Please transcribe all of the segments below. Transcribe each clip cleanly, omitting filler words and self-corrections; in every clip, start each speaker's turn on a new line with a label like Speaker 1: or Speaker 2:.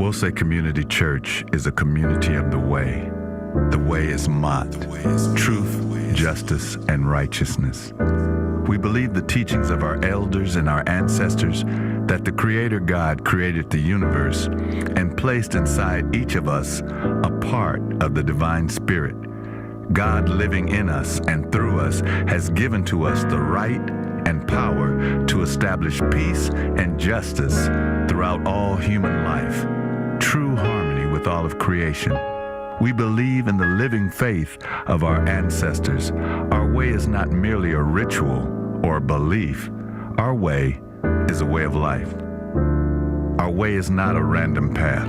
Speaker 1: Wose Community Church is a community of the way. The way is Mott, truth, justice, and righteousness. We believe the teachings of our elders and our ancestors that the Creator God created the universe and placed inside each of us a part of the divine spirit. God living in us and through us has given to us the right and power to establish peace and justice throughout all human life, true harmony with all of creation. We believe in the living faith of our ancestors. Our way is not merely a ritual or a belief. Our way is a way of life. Our way is not a random path.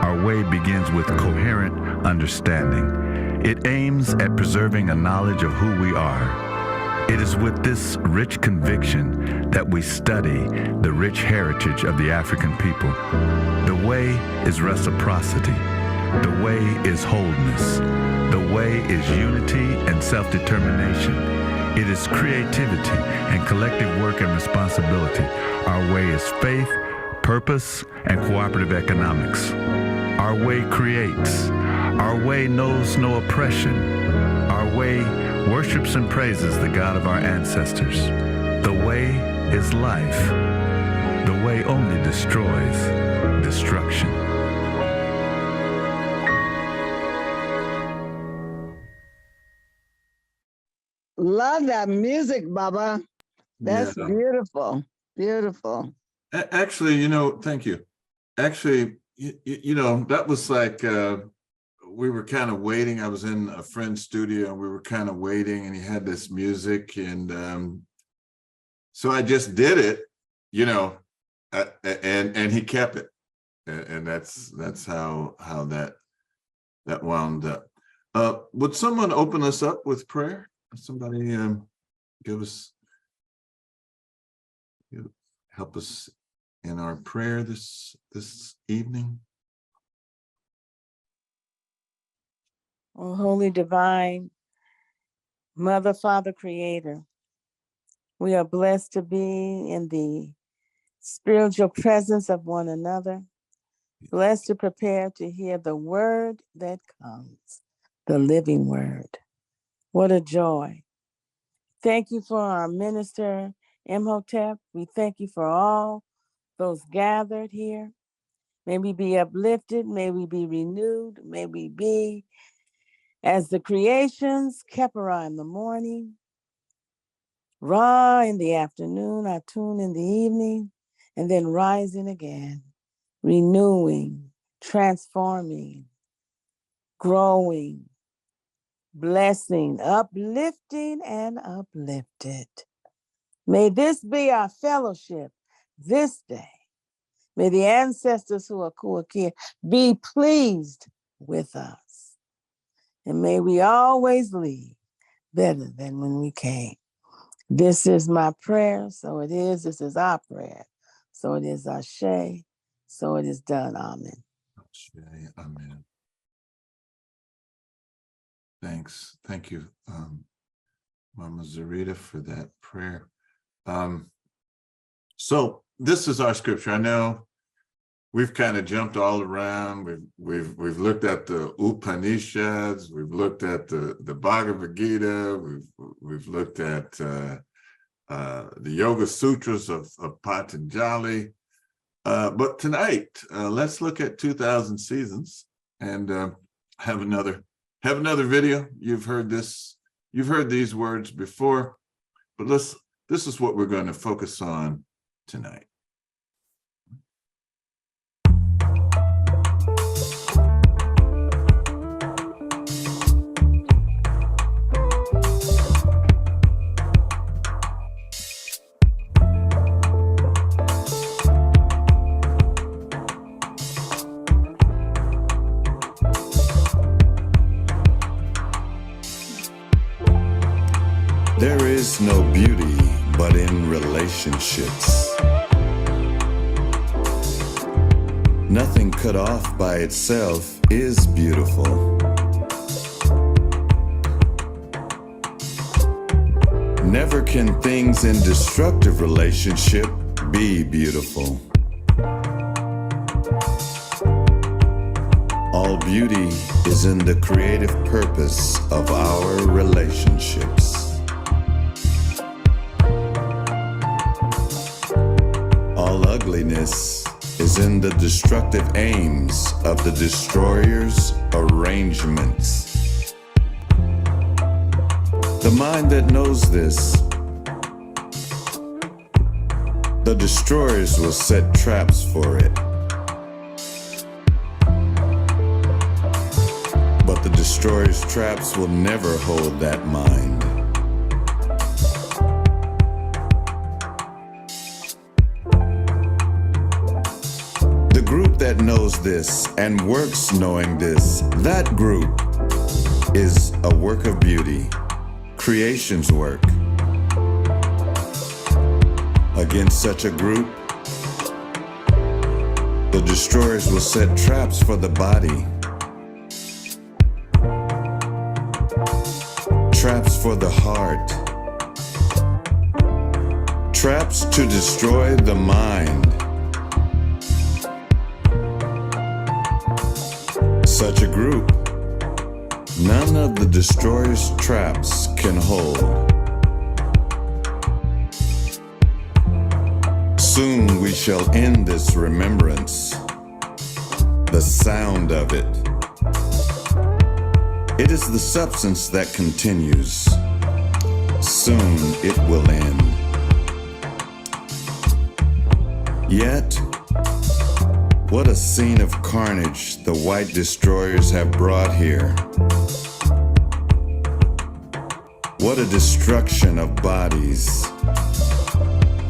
Speaker 1: Our way begins with coherent understanding. It aims at preserving a knowledge of who we are. It is with this rich conviction that we study the rich heritage of the African people. The way is reciprocity. The way is wholeness. The way is unity and self-determination. It is creativity and collective work and responsibility. Our way is faith, purpose, and cooperative economics. Our way creates. Our way knows no oppression. Our way worships and praises the God of our ancestors. The way is life. The way only destroys destruction.
Speaker 2: Love that music, Baba. That's beautiful. Beautiful.
Speaker 3: Actually, thank you. Actually, that was like, we were kind of waiting. I was in a friend's studio and we were kind of waiting and he had this music. And so I just did it, and he kept it. And that's how that wound up. Would someone open us up with prayer? Somebody help us in our prayer this evening.
Speaker 4: Oh, Holy Divine Mother, Father, Creator, we are blessed to be in the spiritual presence of one another, blessed to prepare to hear the word that comes, the living word. What a joy. Thank you for our minister, Imhotep. We thank you for all those gathered here. May we be uplifted. May we be renewed. May we be as the creations, Keppera in the morning, Ra in the afternoon, Atun in the evening, and then rising again, renewing, transforming, growing, blessing, uplifting, and uplifted. May this be our fellowship this day. May the ancestors who are Kuakia be pleased with us. And may we always leave better than when we came. This is my prayer, so it is. This is our prayer. So it is Ashe, so it is done. Amen.
Speaker 3: Ashe, amen. Thanks. Thank you, Mama Zarita, for that prayer. So this is our scripture. I know we've kind of jumped all around. We've looked at the Upanishads. We've looked at the Bhagavad Gita. We've looked at the Yoga Sutras of Patanjali. But tonight, let's look at 2000 Seasons and have another video. You've heard this. You've heard these words before, but this is what we're going to focus on tonight.
Speaker 1: There is no beauty but in relationships. Nothing cut off by itself is beautiful. Never can things in destructive relationship be beautiful. All beauty is in the creative purpose of our relationships. All ugliness is in the destructive aims of the destroyer's arrangements. The mind that knows this, the destroyers will set traps for it. But the destroyer's traps will never hold that mind. The group that knows this and works knowing this, that group is a work of beauty, creation's work. Against such a group, the destroyers will set traps for the body, traps for the heart, traps to destroy the mind. Such a group, none of the destroyer's traps can hold. Soon we shall end this remembrance, the sound of it. It is the substance that continues. Soon it will end. Yet, what a scene of carnage the white destroyers have brought here. What a destruction of bodies.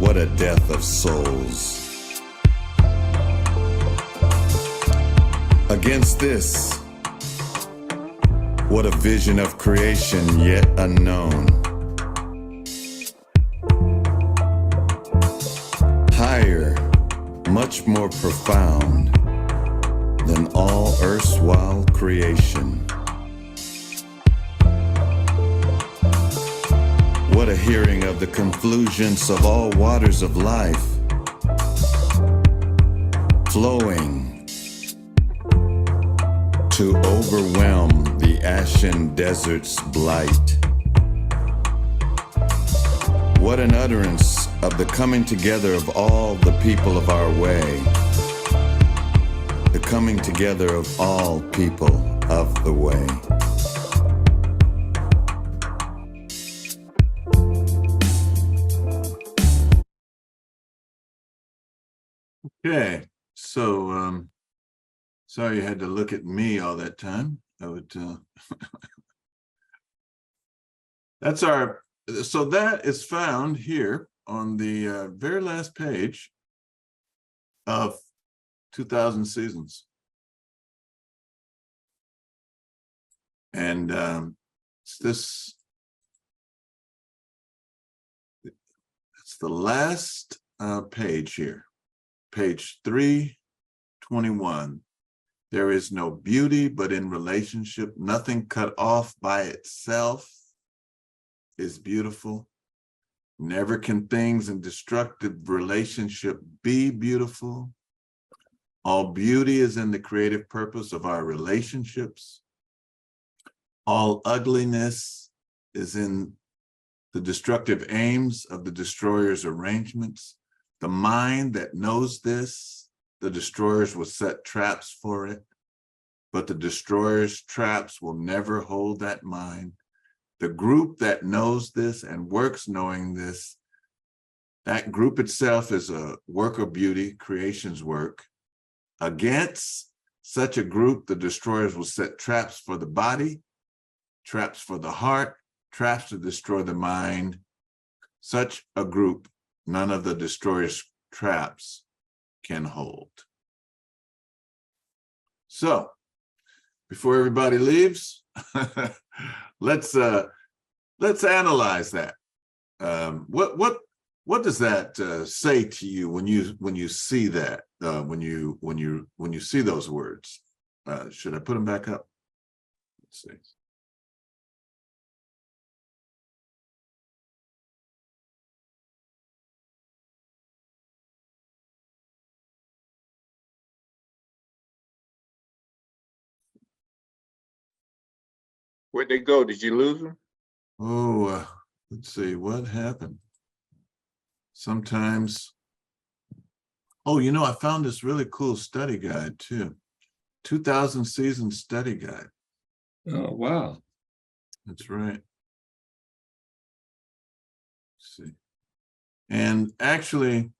Speaker 1: What a death of souls. Against this, what a vision of creation yet unknown. Higher, much more profound than all erstwhile creation. What a hearing of the confluence of all waters of life, flowing to overwhelm the ashen desert's blight. What an utterance of the coming together of all the people of our way, the coming together of all people of the way.
Speaker 3: Okay, so sorry you had to look at me all that time. I would that's our, so that is found here on the very last page of 2000 Seasons. And it's the last page here. Page 321. There is no beauty but in relationship. Nothing cut off by itself is beautiful. Never can things in destructive relationship be beautiful. All beauty is in the creative purpose of our relationships. All ugliness is in the destructive aims of the destroyer's arrangements. The mind that knows this, the destroyers will set traps for it, but the destroyer's traps will never hold that mind. The group that knows this and works knowing this, that group itself is a work of beauty, creation's work. Against such a group, the destroyers will set traps for the body, traps for the heart, traps to destroy the mind. Such a group, none of the destroyer's traps can hold. So, before everybody leaves, let's analyze that. What does that say to you when you see that? When you see those words? Should I put them back up? Let's see.
Speaker 5: Where'd they go? Did you lose them?
Speaker 3: Oh, let's see what happened. Sometimes, oh, you know, I found this really cool study guide too. 2000 season study guide.
Speaker 6: Oh, wow.
Speaker 3: That's right. Let's see. And actually,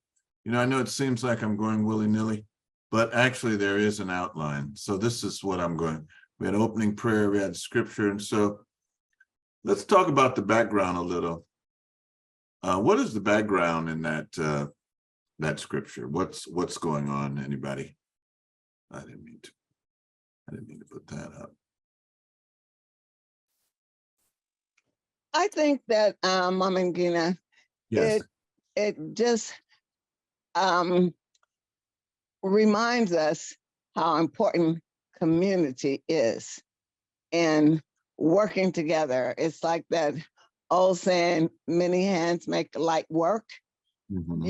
Speaker 3: you know, I know it seems like I'm going willy-nilly, but actually there is an outline. So this is what I'm going. We had opening prayer, we had scripture. And so let's talk about the background a little. What is the background in that that scripture? What's going on? Anybody? I didn't mean to put that up.
Speaker 2: I think that Mama Gina,
Speaker 3: Yes.
Speaker 2: it just reminds us how important community is and working together. It's like that old saying, many hands make light work.
Speaker 3: Mhm.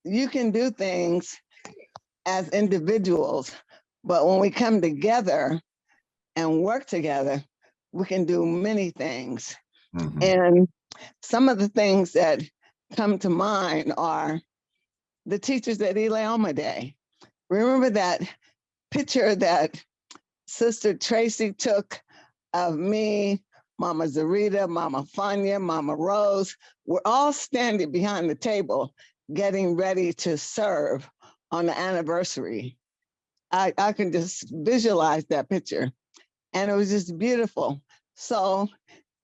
Speaker 2: You can do things as individuals, but when we come together and work together, we can do many things.
Speaker 3: Mhm.
Speaker 2: And some of the things that come to mind are the teachers at Eleoma Day. Remember that picture that Sister Tracy took of me, Mama Zarita, Mama Fania, Mama Rose? We're all standing behind the table getting ready to serve on the anniversary. I can just visualize that picture. And it was just beautiful. So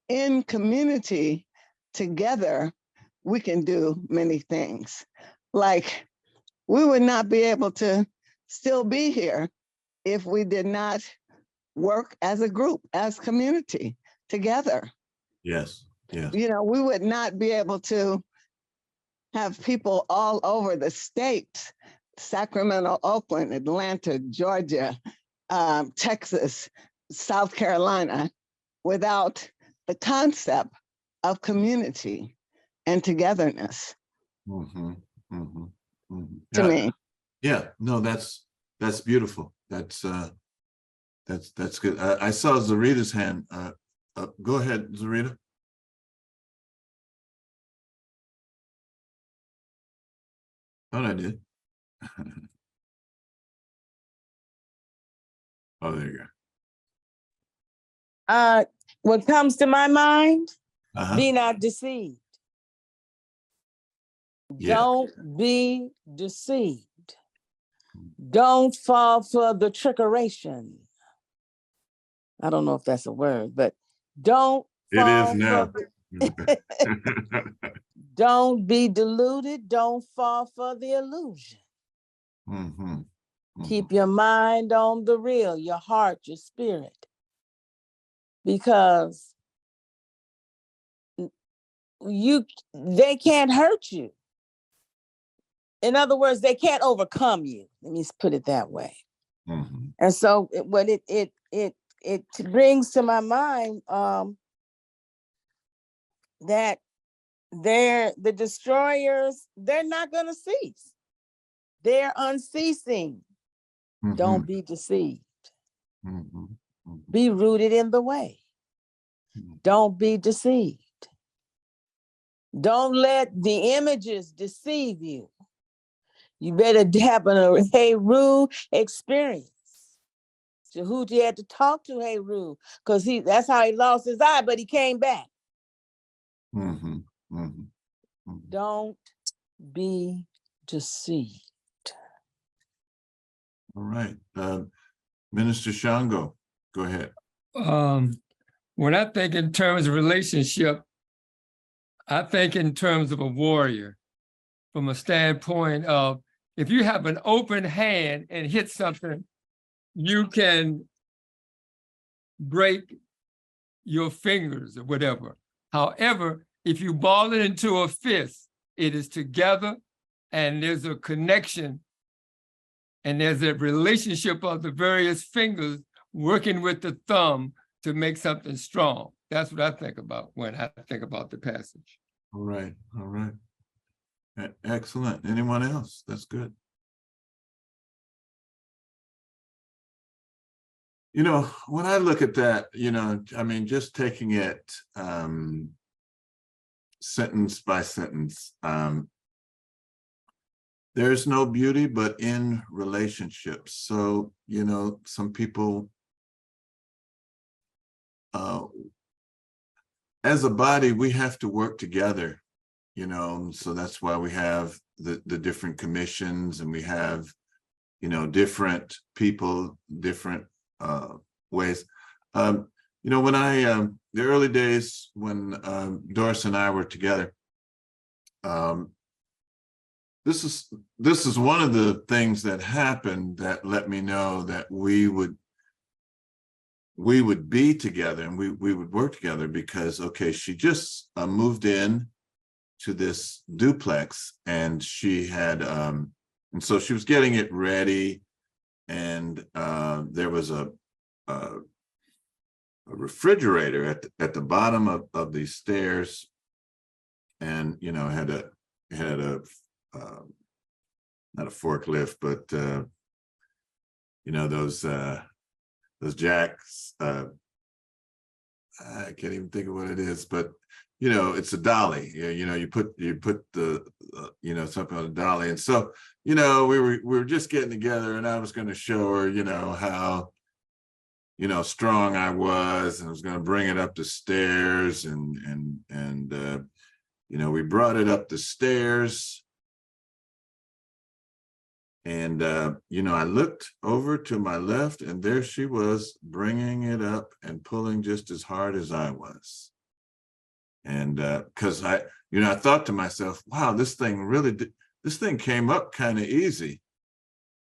Speaker 2: in community, together, we can do many things. Like, we would not be able to still be here if we did not work as a group, as community, together.
Speaker 3: Yes. Yes.
Speaker 2: You know, we would not be able to have people all over the states, Sacramento, Oakland, Atlanta, Georgia, Texas, South Carolina, without the concept of community and togetherness.
Speaker 3: Mhm. Mhm. Mhm.
Speaker 2: To me.
Speaker 3: Yeah, no, that's beautiful. That's good. I saw Zarita's hand. Go ahead, Zarita. Thought I did. Oh, there you go.
Speaker 4: What comes to my mind,
Speaker 3: Uh-huh.
Speaker 4: be not deceived.
Speaker 3: Yeah.
Speaker 4: Don't be deceived. Don't fall for the trickeration. I don't know if that's a word, but don't
Speaker 3: It is
Speaker 4: fall
Speaker 3: now.
Speaker 4: for don't be deluded. Don't fall for the illusion.
Speaker 3: Mhm.
Speaker 4: Keep your mind on the real, your heart, your spirit. Because they can't hurt you. In other words, they can't overcome you. Let me put it that way.
Speaker 3: Mhm.
Speaker 4: And so what it brings to my mind that the destroyers, they're not going to cease. They're unceasing. Don't be deceived.
Speaker 3: Mhm. Mhm.
Speaker 4: Be rooted in the way. Don't be deceived. Don't let the images deceive you. You better have a Heru experience. Jehuti had to talk to Heru because that's how he lost his eye, but he came back.
Speaker 3: Mhm. Mhm. Mhm.
Speaker 4: Don't be deceived.
Speaker 3: All right. Minister Shango, go ahead.
Speaker 6: When I think in terms of relationship, I think in terms of a warrior from a standpoint of if you have an open hand and hit something, you can break your fingers or whatever. However, if you ball it into a fist, it is together and there's a connection and there's a relationship of the various fingers working with the thumb to make something strong. That's what I think about when I think about the passage.
Speaker 3: All right. All right. Excellent. Anyone else? That's good. You know, when I look at that, you know, I mean, just taking it sentence by sentence, there's no beauty but in relationships. So, you know, some people, as a body, we have to work together, you know, so that's why we have the different commissions, and we have, you know, different people, different ways. You know, when the early days when Doris and I were together, this is one of the things that happened that let me know that we would be together, and we would work together, because, okay, she just moved in to this duplex, and she had, and so she was getting it ready, and there was a refrigerator at the bottom of these stairs, and, you know, had a not a forklift, but you know, those jacks, I can't even think of what it is, but, you know, it's a dolly. You know, you put the you know, something on a dolly. And so, you know, we were just getting together, and I was going to show her, you know, how, you know, strong I was, and I was going to bring it up the stairs, and you know, we brought it up the stairs. And, you know, I looked over to my left, and there she was, bringing it up and pulling just as hard as I was. And because you know, I thought to myself, wow, this thing came up kind of easy.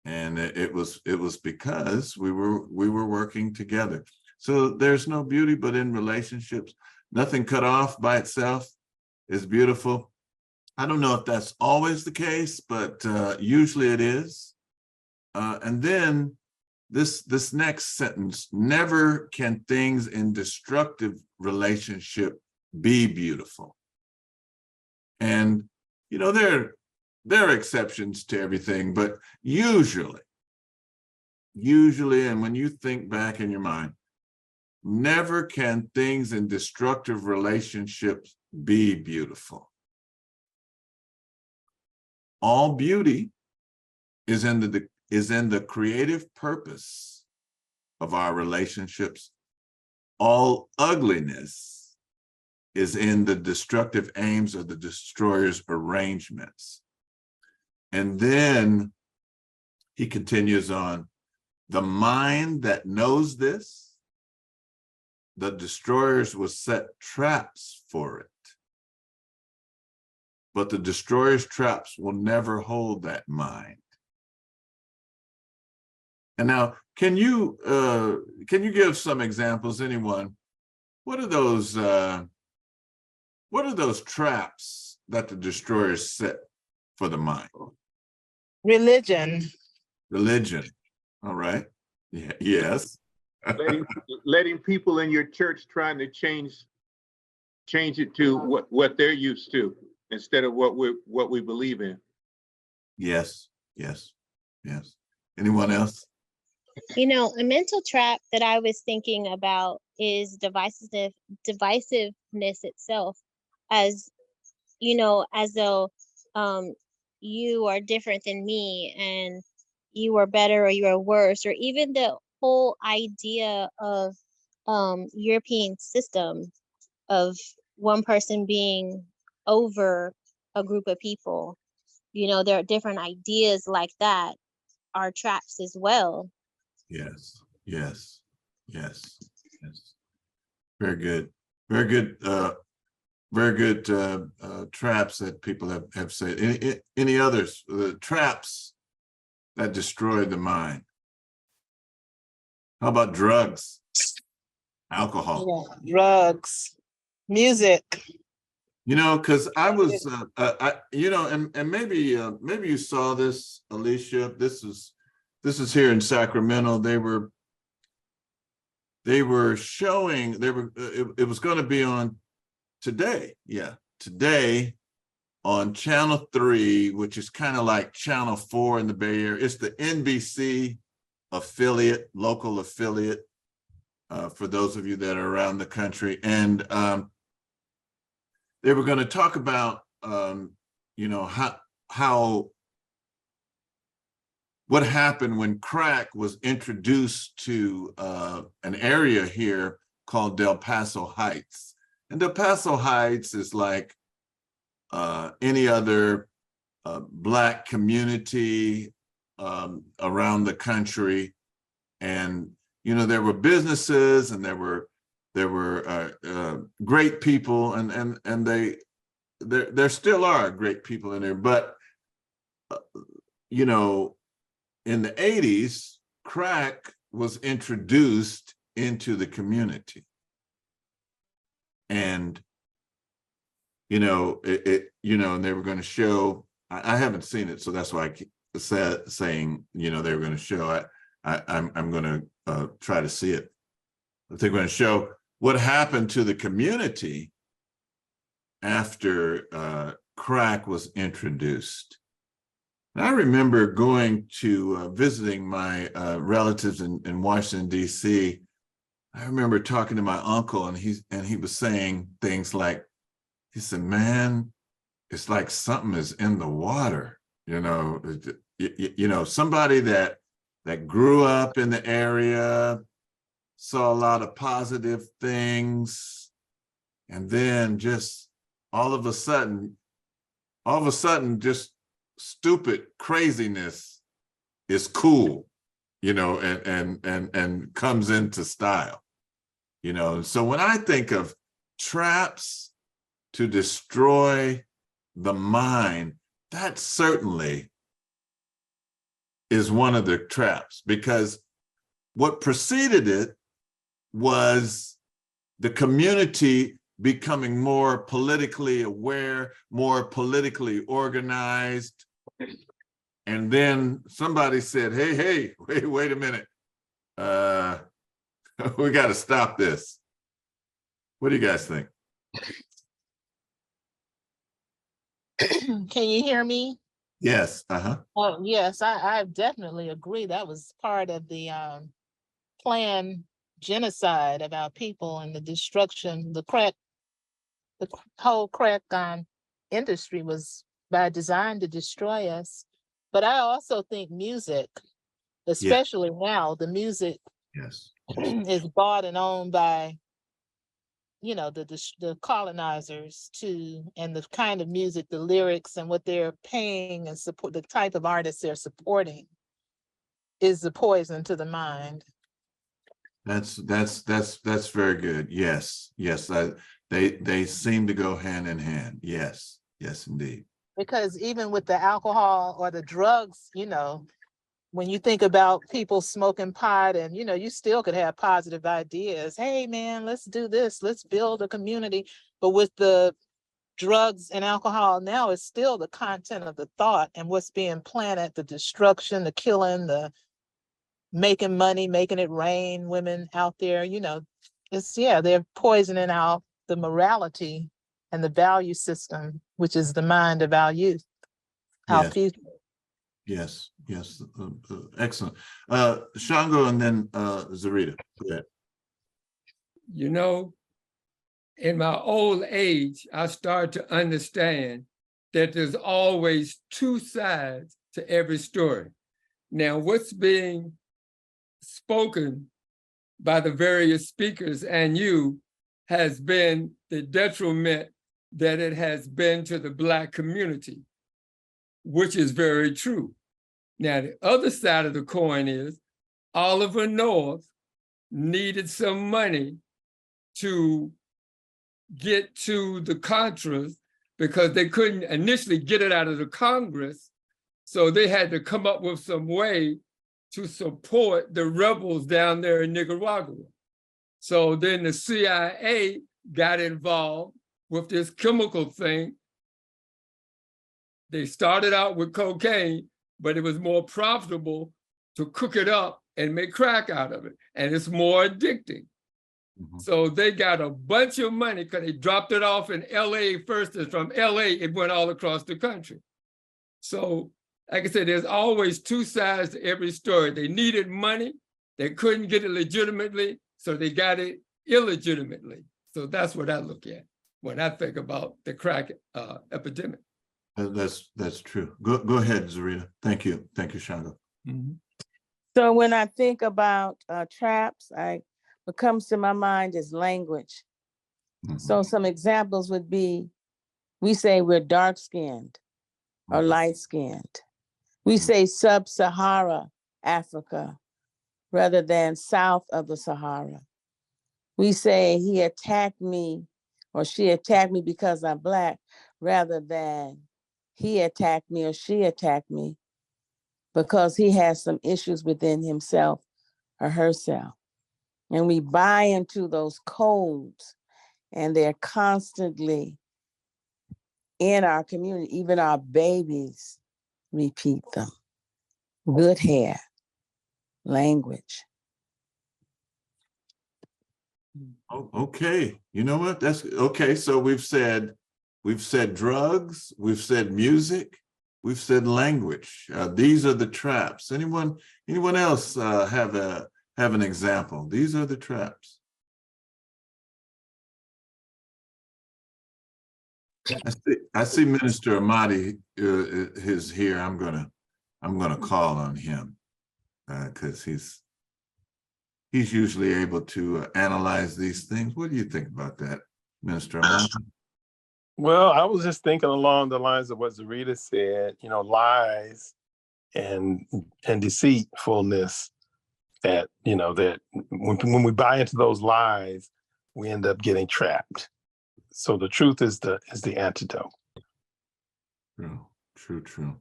Speaker 3: And it was because we were working together. So there's no beauty but in relationships. Nothing cut off by itself is beautiful. I don't know if that's always the case, but usually it is. And then this next sentence: never can things in destructive relationship be beautiful. And, you know, there are exceptions to everything, but usually, and when you think back in your mind, never can things in destructive relationships be beautiful. All beauty is in the creative purpose of our relationships. All ugliness is in the destructive aims of the destroyer's arrangements. And then he continues on, the mind that knows this, the destroyers will set traps for it. But the destroyer's traps will never hold that mind. And now, can you give some examples, anyone? What are those traps that the destroyers set for the mind?
Speaker 5: Religion.
Speaker 3: Religion. All right. Yeah. Yes.
Speaker 7: letting people in your church trying to change it to what they're used to, instead of what we believe in.
Speaker 3: Yes, yes, yes. Anyone else?
Speaker 8: You know, a mental trap that I was thinking about is divisiveness itself, as, you know, as though you are different than me, and you are better or you are worse, or even the whole idea of European system of one person being over a group of people. You know, there are different ideas like that are traps as well.
Speaker 3: Yes, yes, yes, yes. Very good. Very good. Very good traps that people have said. Any others? Traps that destroy the mind. How about drugs? Alcohol.
Speaker 5: Yeah. Drugs. Music.
Speaker 3: You know, because I was, you know, and maybe you saw this, Alicia. This is here in Sacramento. They were showing. It was going to be on today. Yeah, today on Channel 3, which is kind of like Channel 4 in the Bay Area. It's the NBC affiliate, local affiliate. for those of you that are around the country. And they were going to talk about, you know, what happened when crack was introduced to an area here called Del Paso Heights. And Del Paso Heights is like any other Black community around the country. And, you know, there were businesses and there were great people, and there still are great people in there. But, you know, in the 80s, crack was introduced into the community. And, you know, you know, and they were going to show, I haven't seen it, so that's why I keep saying, you know, they were going to show, I'm going to try to see it. They're going to show what happened to the community after crack was introduced. And I remember going to visiting my relatives in Washington, D.C. I remember talking to my uncle, and he was saying things like, he said, man, it's like something is in the water. You know, somebody that grew up in the area, saw a lot of positive things, and then just all of a sudden, just stupid craziness is cool, you know, and comes into style, you know. So when I think of traps to destroy the mind, that certainly is one of the traps, because what preceded it was the community becoming more politically aware, more politically organized. And then somebody said, hey, wait a minute. We got to stop this. What do you guys think?
Speaker 5: Can you hear me?
Speaker 3: Yes.
Speaker 5: Oh, yes, I definitely agree. That was part of the planned genocide of our people and the destruction. The whole crack industry was by design to destroy us. But I also think music, especially now, the music is bought and owned by, you know, the colonizers too, and the kind of music, the lyrics and what they're paying and support, the type of artists they're supporting is the poison to the mind.
Speaker 3: That's very good. Yes. They seem to go hand in hand. Yes, indeed.
Speaker 5: Because even with the alcohol or the drugs, you know, when you think about people smoking pot, and, you know, you still could have positive ideas. Hey, man, let's do this. Let's build a community. But with the drugs and alcohol now, it's still the content of the thought and what's being planted, the destruction, the killing, the making money, making it rain, women out there, you know, they're poisoning out the morality and the value system, which is the mind of our youth, our people.
Speaker 3: Yes. Excellent. Shango, and then Zarita. Go ahead.
Speaker 6: You know, in my old age, I started to understand that there's always two sides to every story. Now, what's being spoken by the various speakers and you has been the detriment that it has been to the Black community, which is very true. Now, the other side of the coin is Oliver North needed some money to get to the Contras because they couldn't initially get it out of the Congress. So they had to come up with some way to support the rebels down there in Nicaragua. So then the CIA got involved with this chemical thing. They started out with cocaine, but it was more profitable to cook it up and make crack out of it. And it's more addicting. So they got a bunch of money because they dropped it off in LA first, and from LA, it went all across the country. So, like I said, there's always two sides to every story. They needed money, they couldn't get it legitimately, So they got it illegitimately. So that's what I look at when I think about the crack epidemic.
Speaker 3: That's true. Go ahead, Zarita. Thank you. Thank you, Shonda.
Speaker 6: Mhm.
Speaker 4: So when I think about traps, what comes to my mind is language. So some examples would be, we say we're dark skinned or light skinned. We say sub-Sahara Africa rather than south of the Sahara. We say he attacked me or she attacked me because I'm Black rather than he attacked me or she attacked me because he has some issues within himself or herself. And we buy into those codes, and they're constantly in our community. Even our babies repeat them. Good hair, language.
Speaker 3: Oh, okay. You know what? That's okay. So we've said drugs, we've said music, we've said language. These are the traps. Anyone else have an example? These are the traps. I see Minister Amadi is here. I'm gonna call on him because he's usually able to analyze these things. What do you think about that, Minister Amadi?
Speaker 9: Well, I was just thinking along the lines of what Zarita said, you know, lies and deceitfulness, that, you know, that when we buy into those lies, we end up getting trapped. So the truth is the antidote.
Speaker 3: True.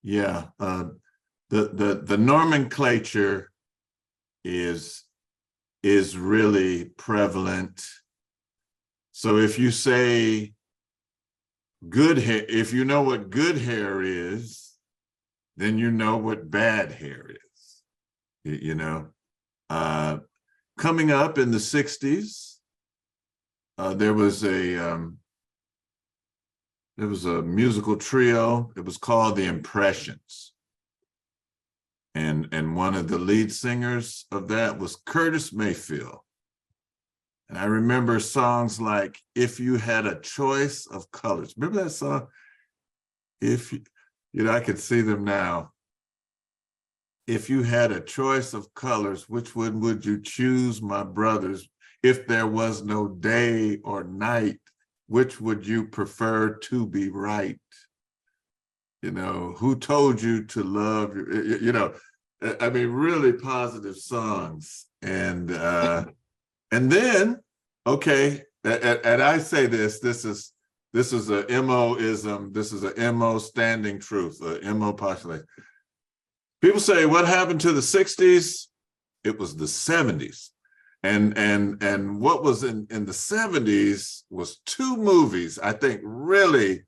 Speaker 3: Yeah, the nomenclature is really prevalent. So if you say good hair, if you know what good hair is, then you know what bad hair is. You know, coming up in the 60s, there was a musical trio. It was called the Impressions. And one of the lead singers of that was Curtis Mayfield. And I remember songs like If You Had a Choice of Colors. Remember that song? I could see them now. If you had a choice of colors, which one would you choose, my brothers? If there was no day or night, which would you prefer to be right? You know, who told you to love? You know, I mean, really positive songs. And then, okay, and I say this is a MO-ism. This is a MO standing truth, a MO postulate. People say, what happened to the 60s? It was the 70s. And what was in the 70s was two movies I think really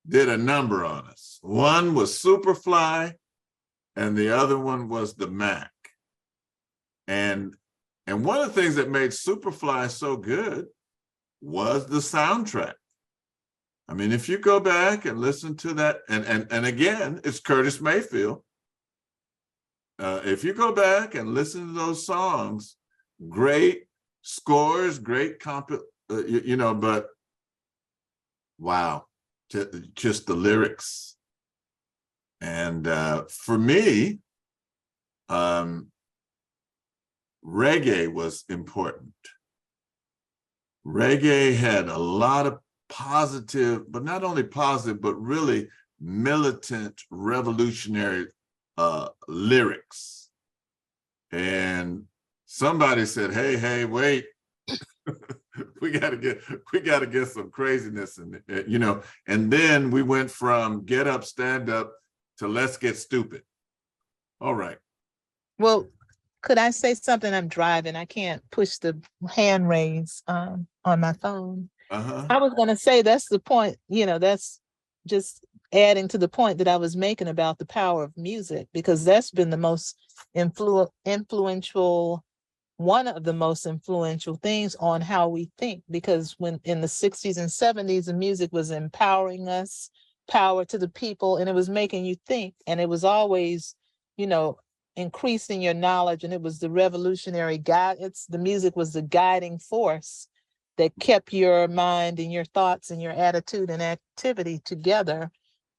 Speaker 3: did a number on us. One was Superfly, and the other one was The Mac. And one of the things that made Superfly so good was the soundtrack. I mean, if you go back and listen to that, and again, it's Curtis Mayfield. If you go back and listen to those songs, great scores, great but wow, just the lyrics. And for me, reggae was important. Reggae had a lot of positive, but not only positive, but really militant, revolutionary lyrics. And somebody said, hey, wait, we gotta get some craziness in it, you know. And then we went from get up, stand up to let's get stupid. All right.
Speaker 5: Well, could I say something? I'm driving. I can't push the hand raise on my phone. I was going to say that's the point, you know, that's just adding to the point that I was making about the power of music, because that's been the most influential, one of the most influential things on how we think, because when in the 60s and 70s, the music was empowering us, power to the people, and it was making you think. And it was always, you know, increasing your knowledge, and it was the revolutionary guide. The music was the guiding force that kept your mind and your thoughts and your attitude and activity together.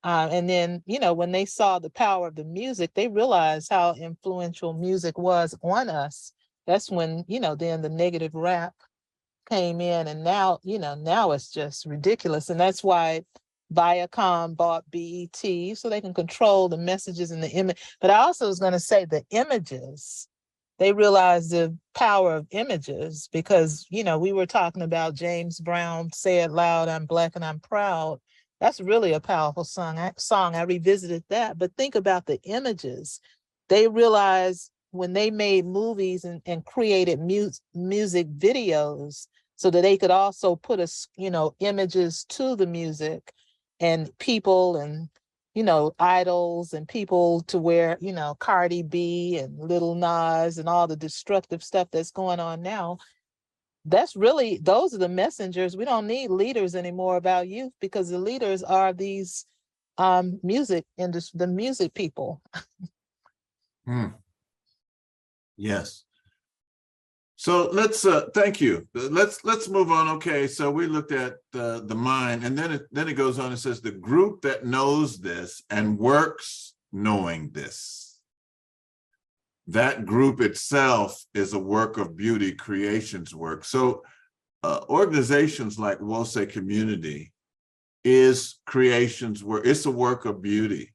Speaker 5: And then, you know, when they saw the power of the music, they realized how influential music was on us. That's when, you know, then the negative rap came in, and now, you know, now it's just ridiculous. And that's why Viacom bought BET, so they can control the messages and the image. But I also was going to say the images. They realized the power of images because, you know, we were talking about James Brown, Say It Loud, I'm Black and I'm Proud. That's really a powerful song. I revisited that. But think about the images. They realized when they made movies and created music videos so that they could also put you know, images to the music and people and, you know, idols and people to where, you know, Cardi B and Lil Nas and all the destructive stuff that's going on now. That's really, those are the messengers. We don't need leaders anymore about youth because the leaders are these music industry, the music people.
Speaker 3: Yes. So let's thank you. Let's move on. Okay, so we looked at the mind, and then it goes on and says the group that knows this and works knowing this. That group itself is a work of beauty, creation's work. So organizations like Wose Community is creation's work. It's a work of beauty.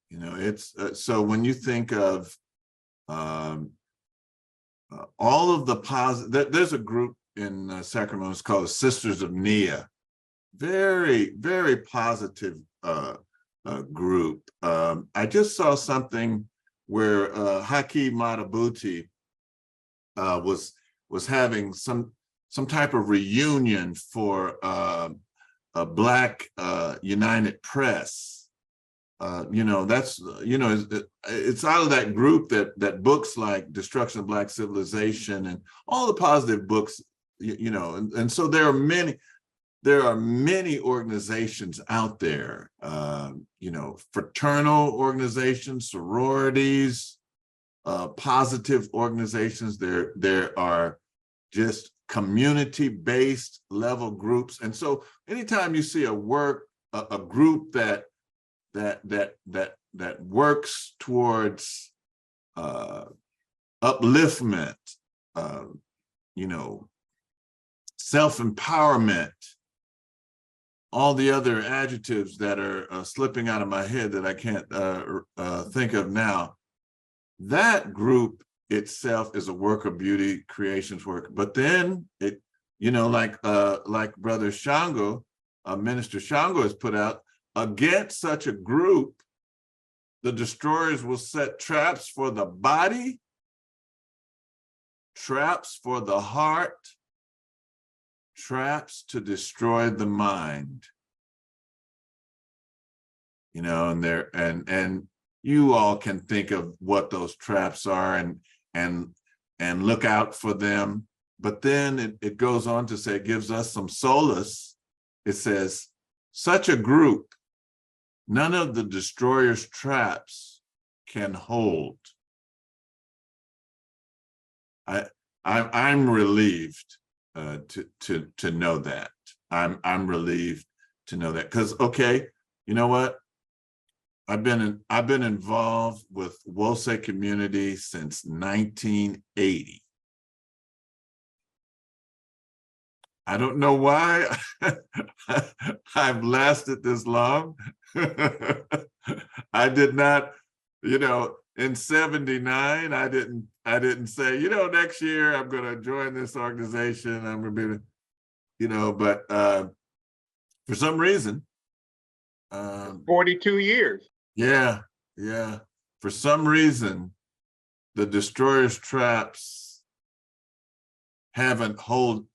Speaker 3: You know, it's so when you think of all of the positive, there's a group in Sacramento, it's called the Sisters of Nia. Very, very positive group. I just saw something where Haki Matabuti was having some type of reunion for a Black United Press. You know, that's, you know, it's out of that group that books like Destruction of Black Civilization and all the positive books, you know, and so there are many organizations out there, you know, fraternal organizations, sororities, positive organizations. There are just community-based level groups. And so anytime you see a group that works towards upliftment, you know, self-empowerment, all the other adjectives that are slipping out of my head that I can't think of now, that group itself is a work of beauty, creation's work. But then it, you know, like Brother Shango, Minister Shango has put out, against such a group, the destroyers will set traps for the body, traps for the heart, traps to destroy the mind. You know, and you all can think of what those traps are and look out for them. But then it goes on to say, it gives us some solace. It says, such a group, none of the destroyer's traps can hold. I'm relieved to know that. I'm relieved to know that, because okay, you know what? I've been involved with Wose Community since 1980. I don't know why I've lasted this long. I did not, you know, in 79, I didn't say, you know, next year I'm going to join this organization. I'm going to be, you know, but for some reason.
Speaker 7: 42 years.
Speaker 3: Yeah. For some reason, the destroyer's traps haven't held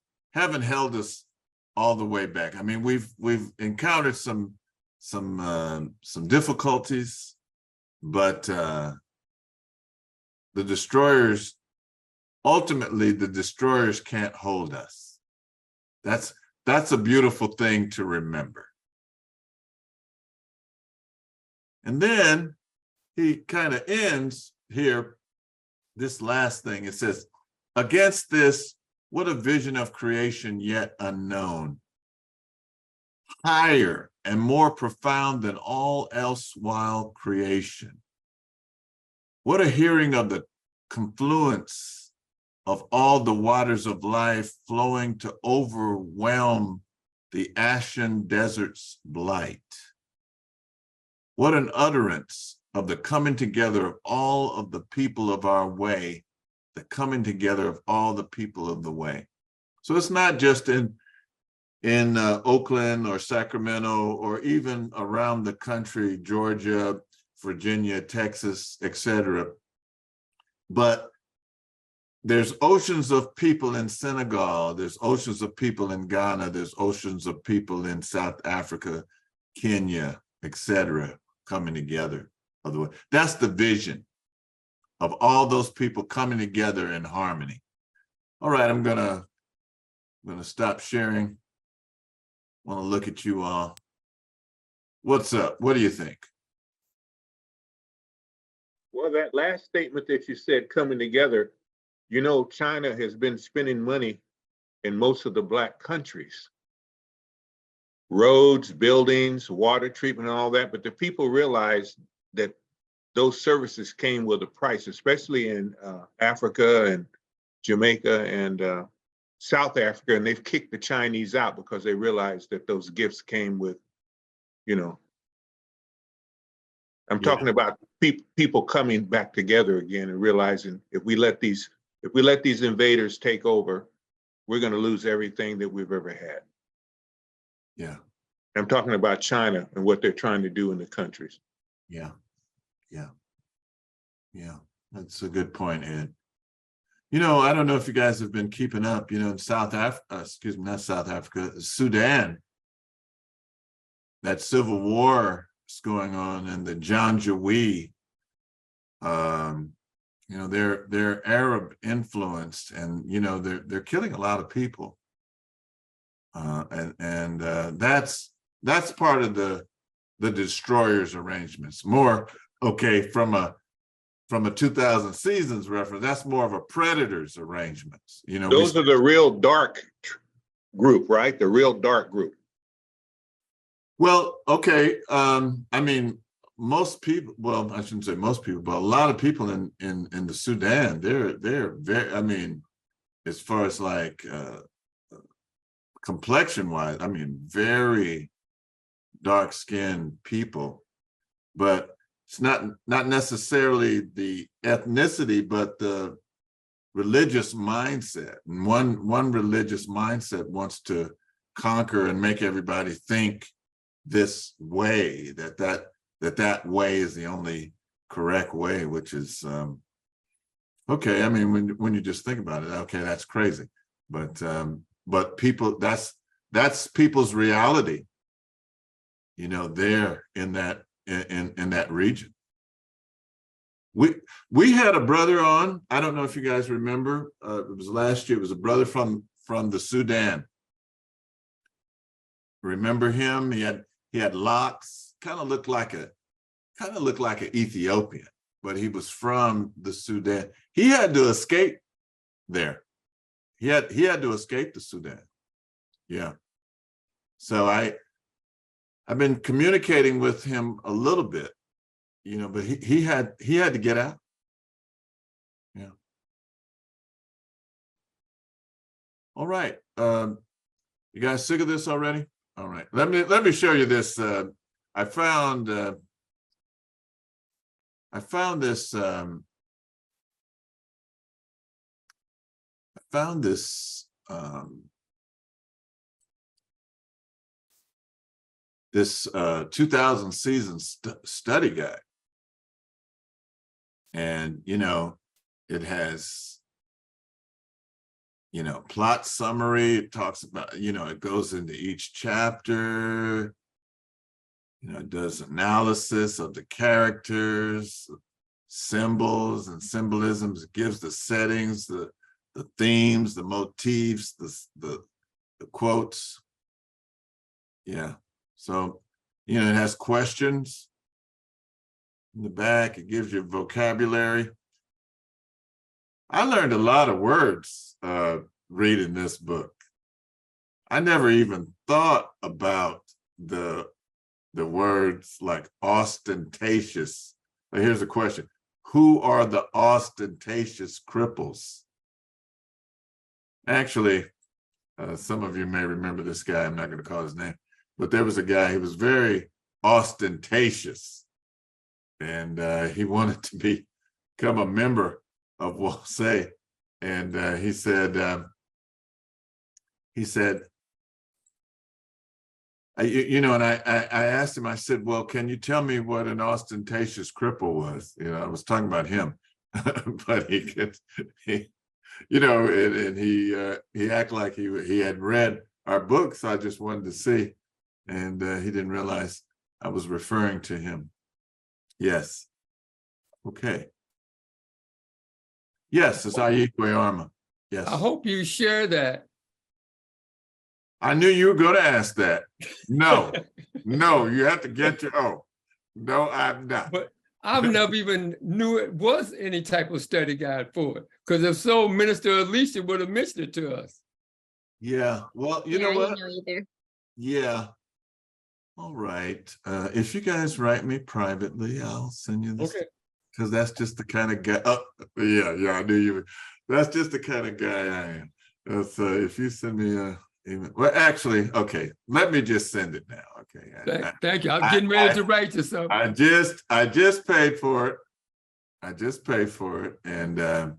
Speaker 3: us all the way back. I mean, we've encountered some difficulties, but the destroyers, ultimately, the destroyers can't hold us. That's a beautiful thing to remember. And then he kind of ends here, this last thing. It says, against this, what a vision of creation yet unknown, higher and more profound than all else while creation. What a hearing of the confluence of all the waters of life flowing to overwhelm the ashen desert's blight. What an utterance of the coming together of all of the people of our way, the coming together of all the people of the way. So it's not just in Oakland or Sacramento or even around the country, Georgia, Virginia, Texas, etc. But there's oceans of people in Senegal, there's oceans of people in Ghana, there's oceans of people in South Africa, Kenya, etc., coming together. That's the vision of all those people coming together in harmony. All right, I'm gonna stop sharing. Want to look at you all. What's up? What do you think?
Speaker 7: Well, that last statement that you said, coming together, you know, China has been spending money in most of the Black countries. Roads, buildings, water treatment, and all that, but the people realized that those services came with a price, especially in Africa and Jamaica and South Africa, and they've kicked the Chinese out because they realized that those gifts came with, you know, I'm talking about people coming back together again and realizing if we let these invaders take over, we're going to lose everything that we've ever had.
Speaker 3: Yeah.
Speaker 7: I'm talking about China and what they're trying to do in the countries.
Speaker 3: Yeah. That's a good point, Ed. You know, I don't know if you guys have been keeping up, you know, in Sudan, that civil war is going on, and the Janjaweed, you know, they're Arab influenced, and, you know, they're killing a lot of people. That's part of the destroyers arrangements. More, okay, from a 2000 Seasons reference, that's more of a Predators arrangements. You know,
Speaker 7: those are the real dark group, right? The real dark group.
Speaker 3: Well, okay. I mean, most people, well, I shouldn't say most people, but a lot of people in the Sudan, they're very, I mean, as far as like complexion wise, I mean, very dark-skinned people, but it's not necessarily the ethnicity, but the religious mindset. And one religious mindset wants to conquer and make everybody think this way, that way is the only correct way, which is okay. I mean, when you just think about it, okay, that's crazy. But people, that's people's reality. You know, they're in that region. We had a brother on. I don't know if you guys remember. It was last year. It was a brother from the Sudan. Remember him? He had locks. Kind of looked like an Ethiopian, but he was from the Sudan. He had to escape there. He had to escape the Sudan. Yeah. So I've been communicating with him a little bit, you know, but he had to get out. Yeah. All right. You guys sick of this already? All right. Let me show you this. I found this. This 2000 Seasons study guide. And, you know, it has, you know, plot summary. It talks about, you know, it goes into each chapter. You know, it does analysis of the characters, symbols and symbolisms. It gives the settings, the themes, the motifs, the quotes. Yeah. So, you know, it has questions. In the back, it gives you vocabulary. I learned a lot of words reading this book. I never even thought about the words like ostentatious. But here's a question. Who are the ostentatious cripples? Actually, some of you may remember this guy. I'm not going to call his name, but there was a guy who was very ostentatious, and he wanted to become a member of WOSE. And he said, and I asked him, I said, well, can you tell me what an ostentatious cripple was? I was talking about him, but and he acted like he had read our book. So I just wanted to see, and he didn't realize I was referring to him. Yes. Okay. Yes, it's Ayikwe Arma. Yes.
Speaker 6: I hope you share that.
Speaker 3: I knew you were going to ask that. No, no, you have to get your own. No, I'm not.
Speaker 6: But I've never even knew it was any type of study guide for it. Because if so, Minister Alicia would have mentioned it to us.
Speaker 3: Yeah, well, you know
Speaker 8: I
Speaker 3: what?
Speaker 8: didn't know either.
Speaker 3: Yeah. All right. If you guys write me privately, I'll send you this.
Speaker 6: Okay.
Speaker 3: Because that's just the kind of guy. Oh, yeah, I knew you. That's just the kind of guy I am. So if you send me a email, well, actually, okay, let me just send it now. Okay.
Speaker 6: Thank you. I'm getting ready to write you something.
Speaker 3: I just paid for it. I just paid for it, and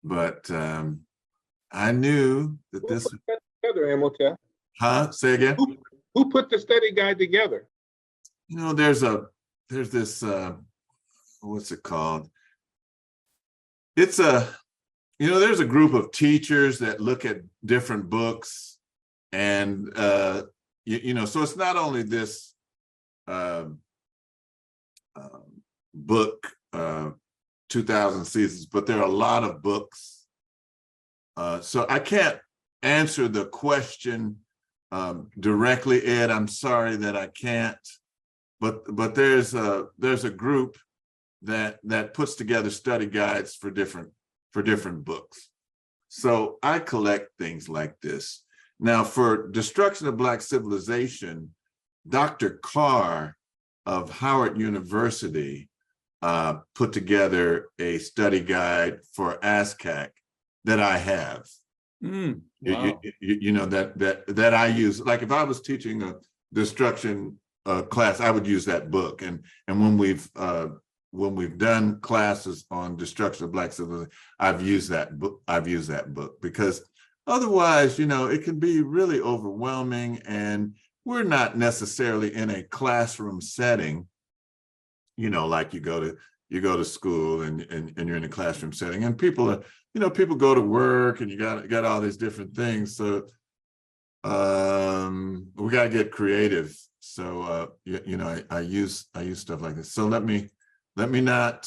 Speaker 3: but I knew that this.
Speaker 7: Who put that together, Imhotep?
Speaker 3: Huh? Say again.
Speaker 7: Who put the study guide together?
Speaker 3: There's this. What's it called? It's there's a group of teachers that look at different books, and so it's not only this book, 2000 Seasons, but there are a lot of books. So I can't answer the question directly, Ed. I'm sorry that I can't, but there's a group that puts together study guides for different books. So I collect things like this. Now, for Destruction of Black Civilization, Dr. Carr of Howard University put together a study guide for ASCAC that I have.
Speaker 6: Wow.
Speaker 3: That I use. Like if I was teaching a destruction class, I would use that book. And when we've done classes on destruction of Black civilization, I've used that book because otherwise, it can be really overwhelming, and we're not necessarily in a classroom setting, like you go to school and you're in a classroom setting, and people go to work, and you got all these different things. So we got to get creative. So I use stuff like this. So let me not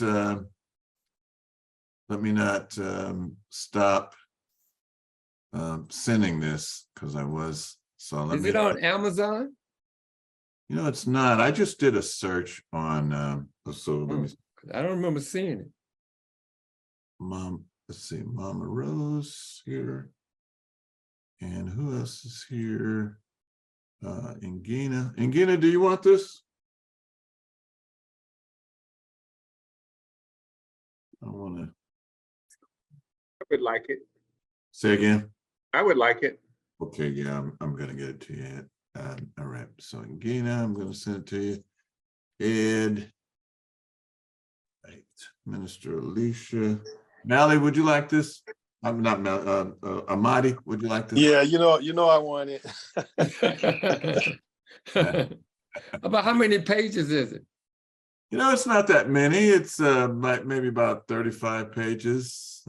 Speaker 3: stop sending this, because I was. So
Speaker 6: Is it on Amazon?
Speaker 3: It's not. I just did a search on.
Speaker 6: I don't remember seeing it.
Speaker 3: Let's see, Mama Rose here, and who else is here? Ingina. Ingina, do you want this? I want to.
Speaker 7: I would like it.
Speaker 3: Say again.
Speaker 7: I would like it.
Speaker 3: Okay, yeah, I'm going to get it to you. All right, so Ingina, I'm going to send it to you. Ed, right, Minister Alicia. Mally, would you like this? I'm not Amadi, would you like this?
Speaker 9: Yeah, I want it.
Speaker 6: About how many pages is it?
Speaker 3: It's not that many. It's maybe about 35 pages.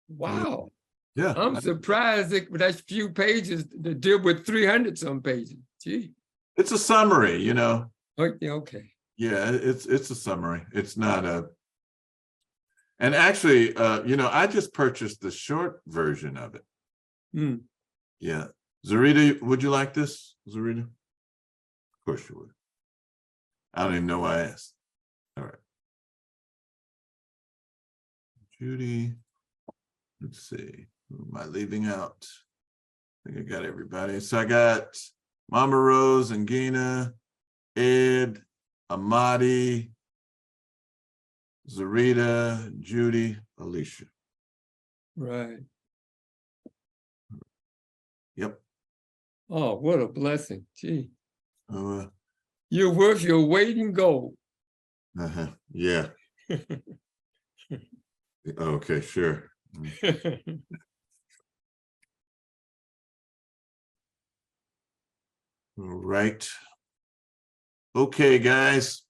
Speaker 6: Wow.
Speaker 3: Yeah.
Speaker 6: I'm surprised that that's few pages to deal with 300 some pages. Gee.
Speaker 3: It's a summary,
Speaker 6: Okay.
Speaker 3: Yeah, it's a summary. It's not a. And actually, I just purchased the short version of it.
Speaker 6: Hmm.
Speaker 3: Yeah. Zarita, would you like this, Zarita? Of course you would. I don't even know why I asked. Judy. Let's see, who am I leaving out? I think I got everybody. So I got Mama Rose and Gina, Ed, Amadi, Zarita, Judy, Alicia.
Speaker 6: Right.
Speaker 3: Yep.
Speaker 6: Oh, what a blessing. Gee,
Speaker 3: Uh,
Speaker 6: you're worth your weight in gold.
Speaker 3: yeah. Okay, sure. All right. Okay, guys,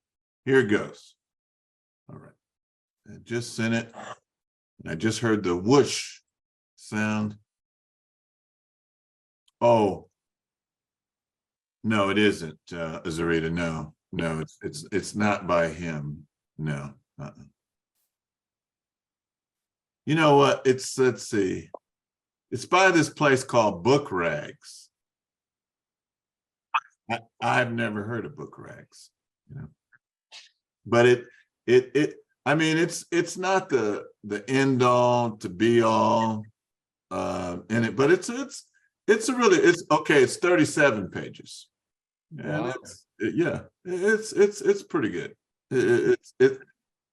Speaker 3: here it goes. All right. I just sent it. And I just heard the whoosh sound. Oh. No, it isn't, Zarita. No, it's not by him. No. You know what? Let's see. It's by this place called Book Rags. I've never heard of Book Rags, you know. But I mean, it's not the end all to be all in it, but it's okay. It's 37 pages. And
Speaker 6: Wow.
Speaker 3: it's pretty good.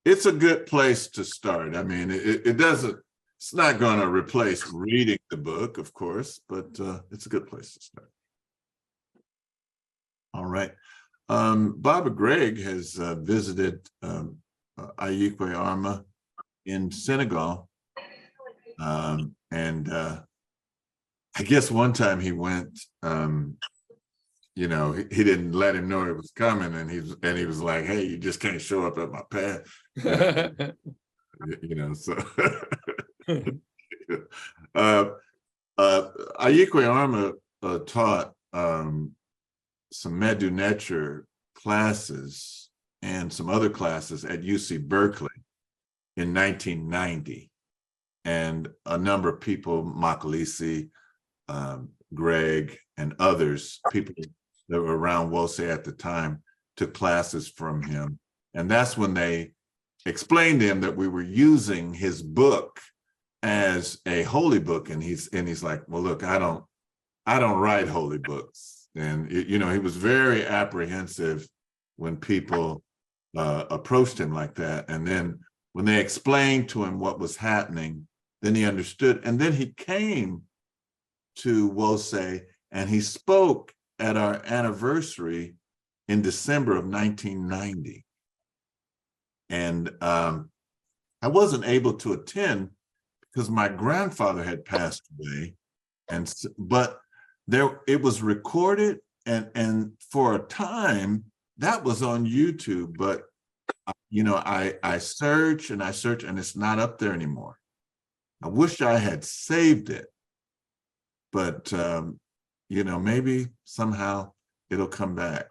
Speaker 3: It's a good place to start. I mean, it's not going to replace reading the book, of course, but it's a good place to start. All right. Baba Gregg has visited Ayikwe Arma in Senegal. And I guess one time he went, you know, he didn't let him know it was coming, and he was like, "Hey, you just can't show up at my path," you know. So, Ayikwe Arma taught some Medu Neter classes and some other classes at UC Berkeley in 1990, and a number of people, Makalisi, Greg, and others, people that were around Wose at the time, took classes from him. And that's when they explained to him that we were using his book as a holy book. And he's like, well, look, I don't write holy books. And you know, he was very apprehensive when people approached him like that. And then when they explained to him what was happening, then he understood. And then he came to Wose and he spoke at our anniversary in December of 1990. And I wasn't able to attend because my grandfather had passed away. But it was recorded, and for a time that was on YouTube. But you know, I search and it's not up there anymore. I wish I had saved it, but you know, maybe somehow it'll come back.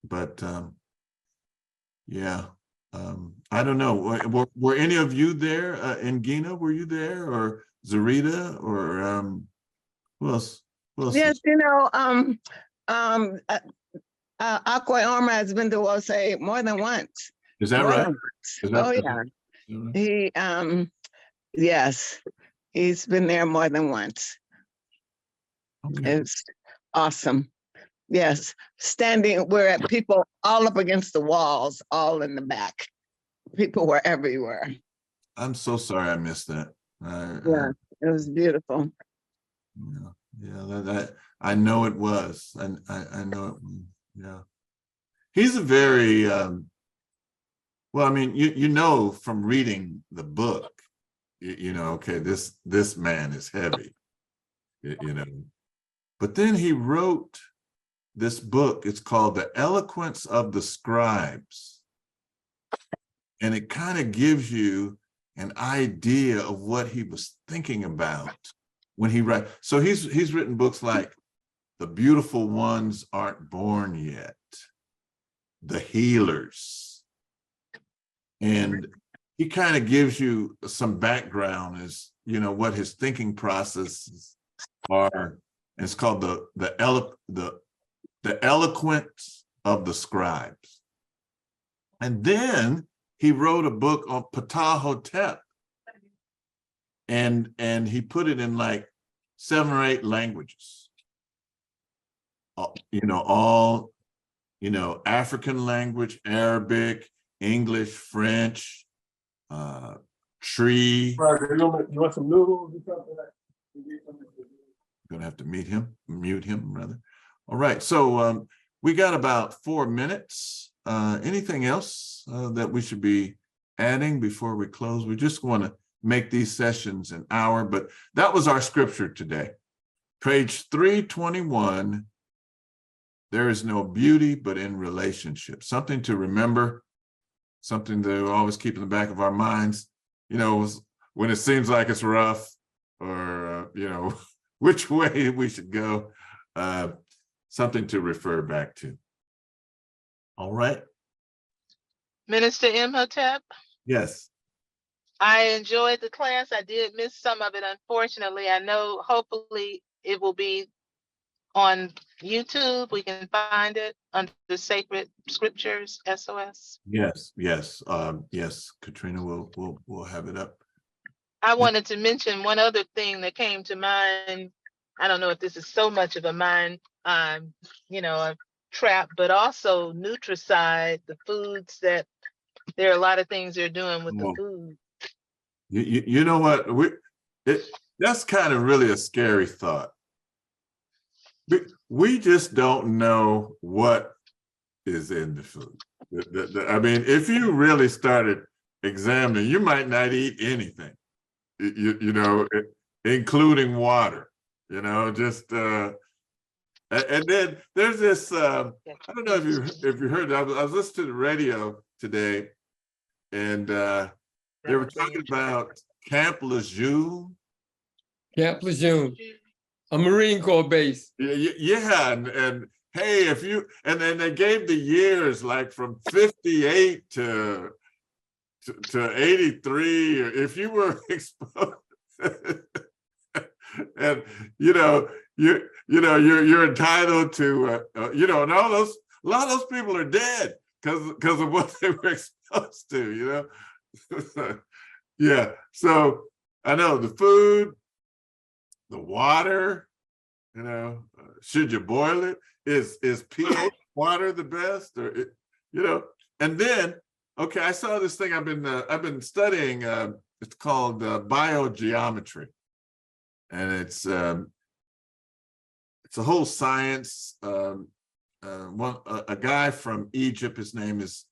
Speaker 3: But yeah, I don't know. Were any of you there? Ngina, were you there, or Zarita, or who else?
Speaker 2: Yes, you know, Akwe Arma has been to Wose more than once.
Speaker 3: Is that
Speaker 2: More
Speaker 3: right?
Speaker 2: than
Speaker 3: Is
Speaker 2: once.
Speaker 3: that-
Speaker 2: Oh yeah. He yes, he's been there more than once.
Speaker 3: Okay.
Speaker 2: It's awesome. Yes, we're at people all up against the walls, all in the back. People were everywhere.
Speaker 3: I'm so sorry I missed that.
Speaker 2: Yeah, it was beautiful.
Speaker 3: That I know it was, and I know it. Yeah, he's a very well. I mean, you know from reading the book, you know, okay, this man is heavy, you know. But then he wrote this book. It's called The Eloquence of the Scribes, and it kind of gives you an idea of what he was thinking about when he wrote. So he's written books like The Beautiful Ones Aren't Born Yet, The Healers. And he kind of gives you some background as, you know, what his thinking processes are. And it's called the Eloquence of the Scribes. And then he wrote a book on Ptah Hotep, and he put it in like 7 or 8 languages. All African language, Arabic, English, French, Tree.
Speaker 9: You want some noodles or something?
Speaker 3: Gonna have to mute him rather. All right, so we got about 4 minutes. Anything else that we should be adding before we close? We just want to make these sessions an hour, but that was our scripture today. Page 321. There is no beauty but in relationship. Something to remember, something to always keep in the back of our minds, when it seems like it's rough, or which way we should go, something to refer back to. All right.
Speaker 5: Minister Imhotep,
Speaker 3: Yes.
Speaker 5: I enjoyed the class. I did miss some of it, unfortunately. I know hopefully it will be on YouTube. We can find it under the Sacred Scriptures, SOS.
Speaker 3: Yes. Yes. Katrina will have it up.
Speaker 5: I wanted to mention one other thing that came to mind. I don't know if this is so much of a mind, a trap, but also Nutricide, the foods that there are a lot of things they're doing with the food.
Speaker 3: You know what? That's kind of really a scary thought. We just don't know what is in the food. I mean, if you really started examining, you might not eat anything, including water, just, and then there's this, I don't know if you heard, I was listening to the radio today, and they were talking about Camp Lejeune.
Speaker 6: Camp Lejeune, a Marine Corps base.
Speaker 3: Yeah, and hey, and then they gave the years like from 58 to 83, if you were exposed, and you're entitled to and a lot of those people are dead because of what they were exposed to, yeah. So I know the food, the water, should you boil it? Is pH water the best, or and then okay, I saw this thing I've been studying. It's called biogeometry, and it's a whole science. A guy from Egypt, his name is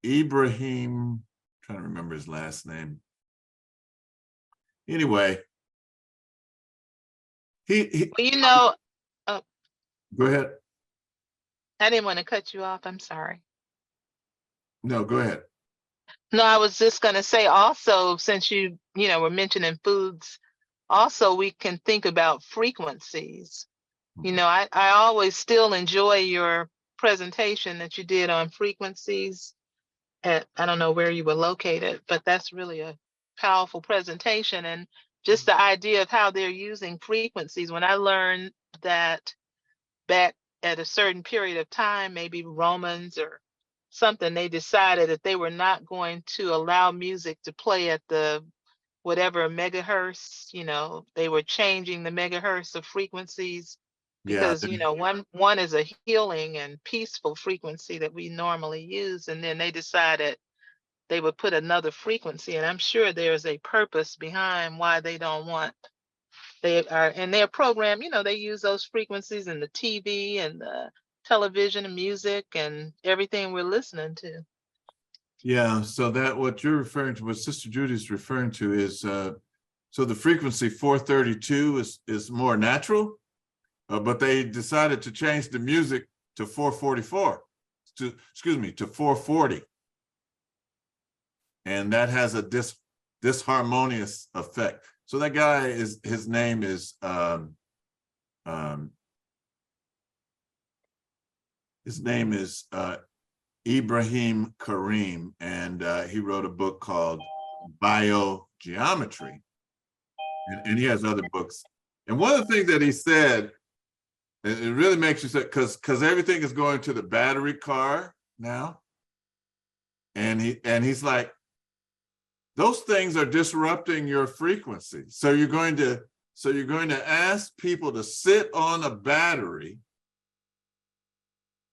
Speaker 3: Ibrahim. I'm trying to remember his last name. Anyway, he
Speaker 5: Well,
Speaker 3: go ahead.
Speaker 5: I didn't want to cut you off. I'm sorry.
Speaker 3: No, go ahead.
Speaker 5: No, I was just going to say also, since you were mentioning foods, also we can think about frequencies. I always still enjoy your presentation that you did on frequencies. I don't know where you were located, but that's really a powerful presentation. And just the idea of how they're using frequencies. When I learned that back at a certain period of time, maybe Romans or something, they decided that they were not going to allow music to play at the whatever megahertz, they were changing the megahertz of frequencies because, one is a healing and peaceful frequency that we normally use. And then they decided they would put another frequency. And I'm sure there's a purpose behind why they don't want, they are in their program, they use those frequencies in the TV and the television and music and everything we're listening to.
Speaker 3: Yeah, so that what you're referring to, what Sister Judy's referring to is, so the frequency 432 is more natural, but they decided to change the music to 444, to 440. And that has a disharmonious effect. So that guy his name is Ibrahim Karim, and he wrote a book called Biogeometry, and he has other books. And one of the things that he said, it really makes you say, because everything is going to the battery car now, and he's like, those things are disrupting your frequency. So you're going to ask people to sit on a battery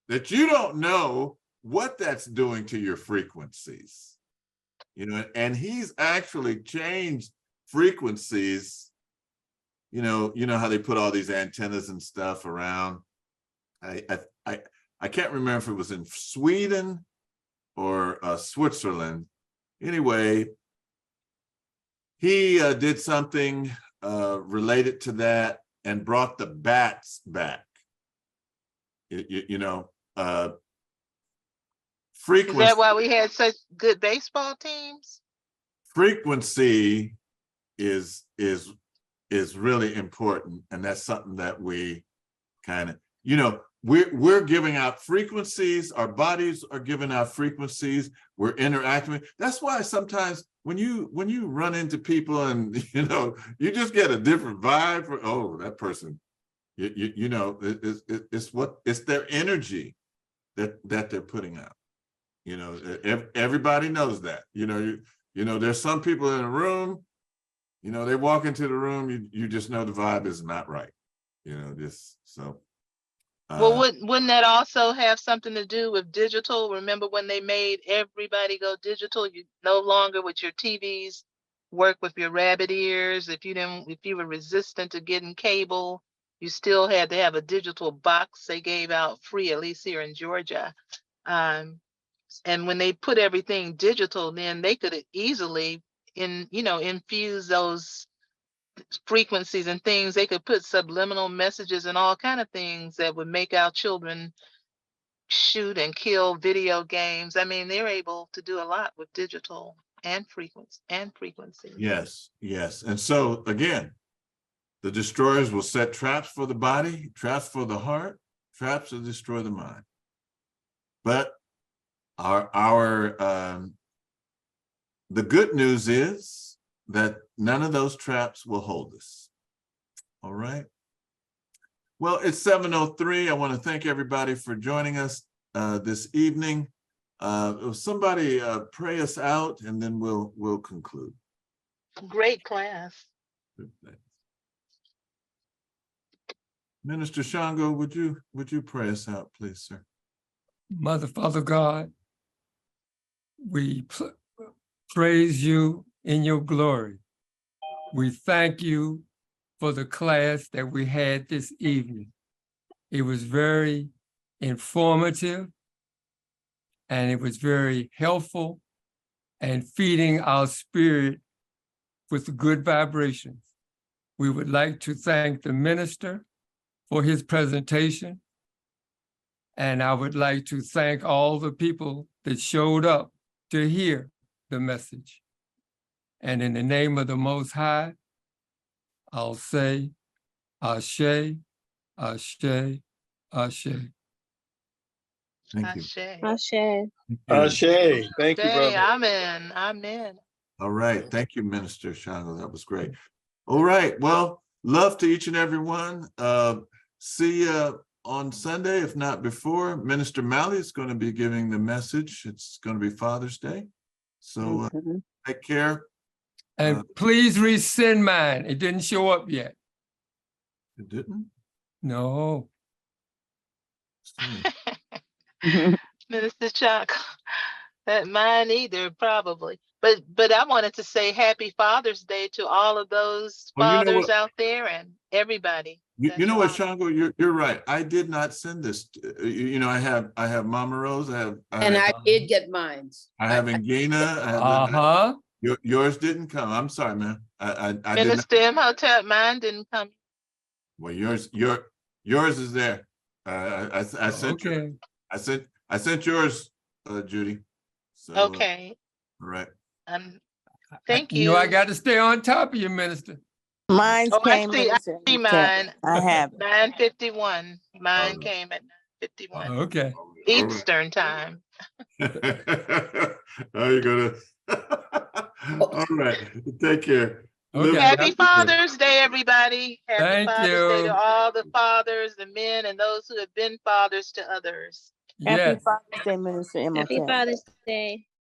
Speaker 3: that you don't know what that's doing to your frequencies. You know, and he's actually changed frequencies. You know how they put all these antennas and stuff around. I can't remember if it was in Sweden or Switzerland. Anyway, he did something related to that and brought the bats back.
Speaker 5: Is
Speaker 3: Frequency.
Speaker 5: that why we had such good baseball teams?
Speaker 3: Frequency is really important, and that's something that we kind of, we're giving out frequencies. Our bodies are giving out frequencies. We're interacting. That's why sometimes when you run into people and you just get a different vibe. That person, it's their energy that they're putting out. Everybody knows that. There's some people in a room. They walk into the room. You just know the vibe is not right.
Speaker 5: Well, wouldn't that also have something to do with digital? Remember when they made everybody go digital? You no longer with your TVs work with your rabbit ears. If you were resistant to getting cable, you still had to have a digital box they gave out free, at least here in Georgia. And when they put everything digital, then they could easily infuse those frequencies and things. They could put subliminal messages and all kind of things that would make our children shoot and kill video games. I mean, they're able to do a lot with digital and frequency.
Speaker 3: Yes. And so again, the destroyers will set traps for the body, traps for the heart, traps to destroy the mind. But the good news is that none of those traps will hold us. All right. Well, it's 7:03. I want to thank everybody for joining us this evening. Somebody pray us out, and then we'll conclude.
Speaker 5: Great class.
Speaker 3: Minister Shango, would you pray us out, please, sir?
Speaker 6: Mother, Father God, we praise you in your glory. We thank you for the class that we had this evening. It was very informative, and it was very helpful and feeding our spirit with good vibrations. We would like to thank the minister for his presentation. And I would like to thank all the people that showed up to hear the message. And in the name of the Most High, I'll say, Ashe, Ashe, Ashe.
Speaker 3: Thank you.
Speaker 8: Ashe.
Speaker 9: Ashe. Thank you, brother.
Speaker 5: Amen.
Speaker 3: All right. Thank you, Minister Shango. That was great. All right. Well, love to each and every one. See you on Sunday, if not before. Minister Malley is going to be giving the message. It's going to be Father's Day. So take care.
Speaker 6: And please resend mine. It didn't show up yet.
Speaker 3: It didn't?
Speaker 6: No.
Speaker 5: Minister Chuck, that mine either, probably. But I wanted to say happy Father's Day to all of those fathers out there and everybody.
Speaker 3: You know what, Shango, you're right. I did not send this. I have Mama Rose.
Speaker 10: I did get mine.
Speaker 3: I have Engina. Yours didn't come. I'm sorry, man. I
Speaker 5: Minister Imhotep, mine didn't come.
Speaker 3: Well, yours is there. I sent you. I sent yours, Judy. So,
Speaker 5: okay.
Speaker 3: All right.
Speaker 5: Thank you.
Speaker 6: You know, I got to stay on top of you, Minister.
Speaker 4: Mine came.
Speaker 5: I see mine.
Speaker 4: I have it.
Speaker 5: 9:51. Mine came at 9:51.
Speaker 6: Okay.
Speaker 5: Eastern time.
Speaker 3: How you gonna? All right. Take care.
Speaker 6: Okay.
Speaker 5: Happy Father's Day, everybody. Happy
Speaker 6: Thank
Speaker 5: Father's Day
Speaker 6: you.
Speaker 5: to all the fathers, the men, and those who have been fathers to others.
Speaker 4: Happy
Speaker 6: Yes.
Speaker 4: Father's Day, Minister Imhotep.
Speaker 8: Happy Father's Day.